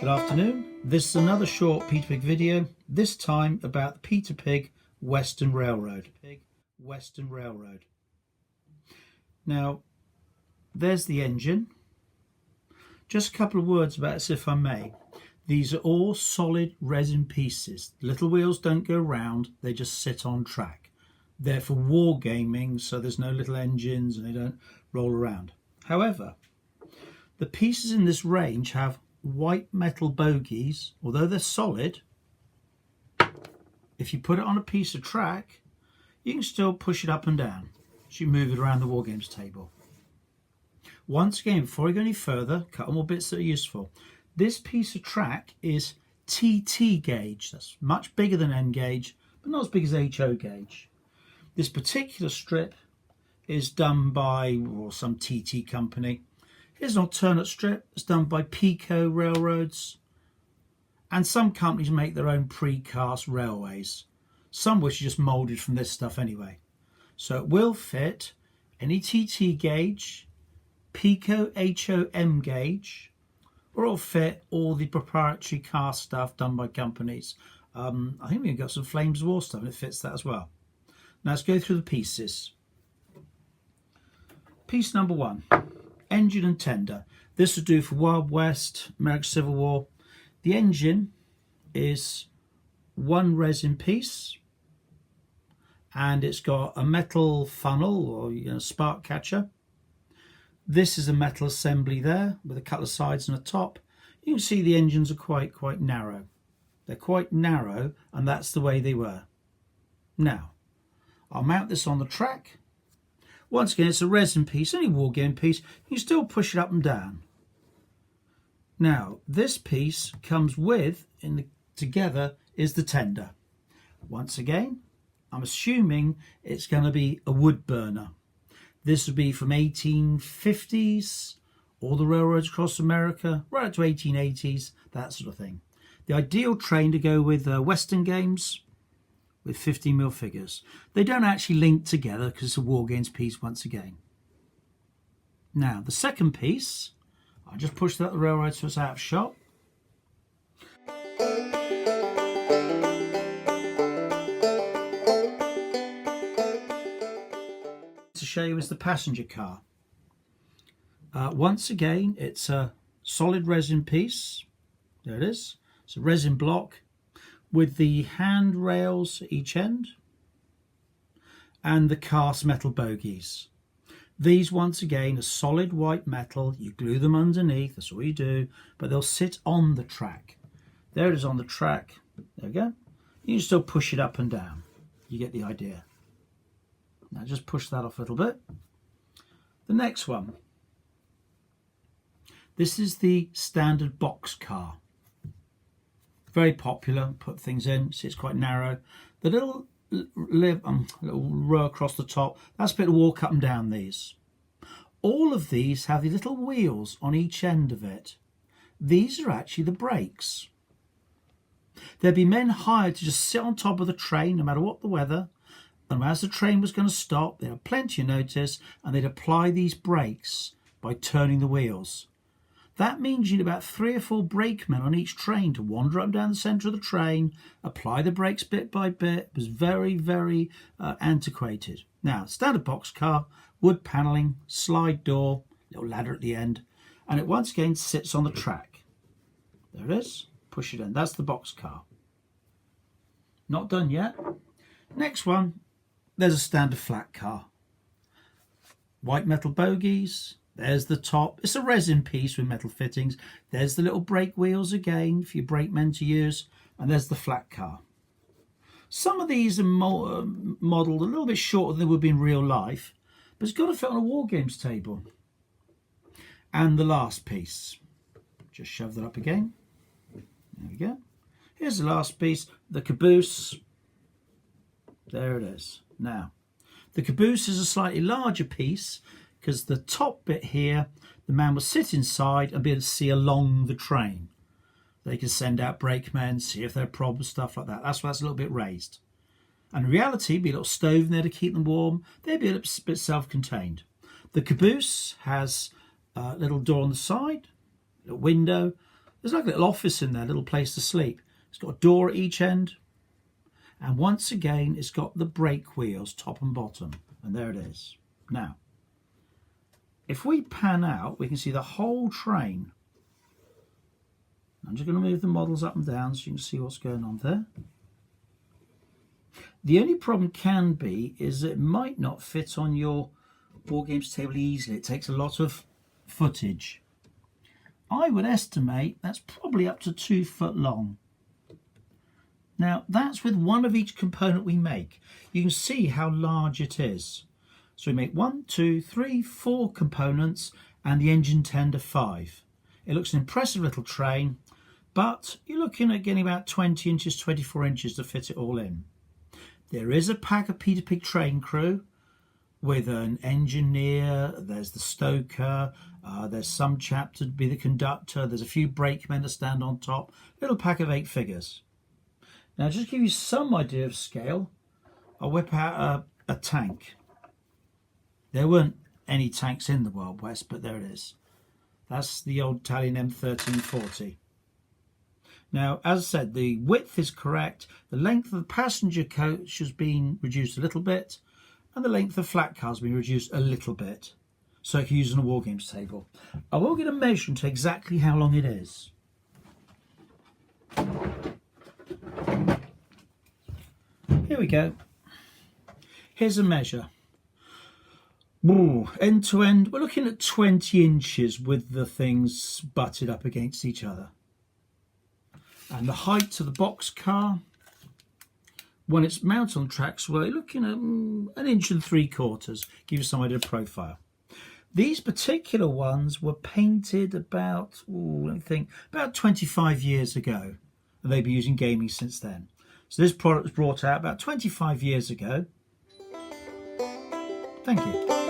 Good afternoon. This is another short Peter Pig video, this time about the Peter Pig Western Railroad. Now, there's the engine. Just a couple of words about this, if I may. These are all solid resin pieces. Little wheels don't go round, they just sit on track. They're for wargaming, so there's no little engines and they don't roll around. However, the pieces in this range have white metal bogies. Although they're solid, if you put it on a piece of track, you can still push it up and down as you move it around the Wargames table. Once again, before we go any further, a couple more bits that are useful. This piece of track is TT gauge. That's much bigger than N gauge, but not as big as HO gauge. This particular strip is done by some TT company. Here's an alternate strip that's done by Pico Railroads, and some companies make their own precast railways, some which are just moulded from this stuff anyway. So it will fit any TT gauge, Pico HOM gauge, or it'll fit all the proprietary cast stuff done by companies. I think we've got some Flames War stuff and it fits that as well. Now let's go through the pieces. Piece number one. Engine and tender. This would do for Wild West, American Civil War. The engine is one resin piece, and it's got a metal funnel or spark catcher. This is a metal assembly there with a couple of sides and a top. You can see the engines are quite narrow. They're quite narrow, and that's the way they were. Now, I'll mount this on the track. Once again, it's a resin piece, only wargame piece. You can still push it up and down. Now, this piece comes with, together, is the tender. Once again, I'm assuming it's going to be a wood burner. This would be from 1850s, all the railroads across America, right up to 1880s, that sort of thing. The ideal train to go with Western games, with 15mm figures. They don't actually link together because it's a Wargames piece once again. Now, the second piece, I'll just push that the railroad so it's out of shot. To show you is the passenger car. Once again, it's a solid resin piece. There it is. It's a resin block with the handrails at each end and the cast metal bogies. These once again are solid white metal. You glue them underneath, that's all you do, but they'll sit on the track. There it is on the track. There we go. You can still push it up and down. You get the idea. Now just push that off a little bit. The next one. This is the standard box car. Very popular, put things in, see it's quite narrow. The little row across the top, that's a bit of walk up and down these. All of these have the little wheels on each end of it. These are actually the brakes. There'd be men hired to just sit on top of the train no matter what the weather, and as the train was going to stop, they'd have plenty of notice and they'd apply these brakes by turning the wheels. That means you need about 3 or 4 brakemen on each train to wander up and down the centre of the train, apply the brakes bit by bit. It was very antiquated. Now, standard box car, wood panelling, slide door, little ladder at the end, and it once again sits on the track. There it is. Push it in. That's the box car. Not done yet. Next one, there's a standard flat car. White metal bogies. There's the top. It's a resin piece with metal fittings. There's the little brake wheels again for your brakemen to use. And there's the flat car. Some of these are modelled a little bit shorter than they would be in real life, but it's got to fit on a Wargames table. And the last piece. Just shove that up again. There we go. Here's the last piece, the caboose. There it is. Now, the caboose is a slightly larger piece, because the top bit here, the man will sit inside and be able to see along the train. They can send out brakemen, see if there are problems, stuff like that. That's why it's a little bit raised. And in reality, it'd be a little stove in there to keep them warm. They'd be a bit self-contained. The caboose has a little door on the side, a window. There's like a little office in there, a little place to sleep. It's got a door at each end. And once again, it's got the brake wheels, top and bottom. And there it is. Now, if we pan out, we can see the whole train. I'm just going to move the models up and down so you can see what's going on there. The only problem can be is it might not fit on your Wargames table easily. It takes a lot of footage. I would estimate that's probably up to 2 foot long. Now that's with one of each component we make. You can see how large it is. So we make 1, 2, 3, 4 components and the engine tender 5. It looks an impressive little train, but you're looking at getting about 20 inches, 24 inches to fit it all in. There is a pack of Peter Pig train crew with an engineer, there's the stoker, there's some chap to be the conductor, there's a few brakemen to stand on top, little pack of 8 figures. Now just to give you some idea of scale, I'll whip out a tank. There weren't any tanks in the Wild West, but there it is. That's the old Italian M1340. Now, as I said, the width is correct. The length of the passenger coach has been reduced a little bit, and the length of flat car has been reduced a little bit, so I can use it on a Wargames table. I will get a measure into exactly how long it is. Here we go. Here's a measure. Ooh, end to end, we're looking at 20 inches with the things butted up against each other. And the height of the box car, when it's mounted on tracks, we're looking at 1 inch and 3/4, give you some idea of profile. These particular ones were painted about, let me think, about 25 years ago. And they've been using gaming since then. So this product was brought out about 25 years ago. Thank you.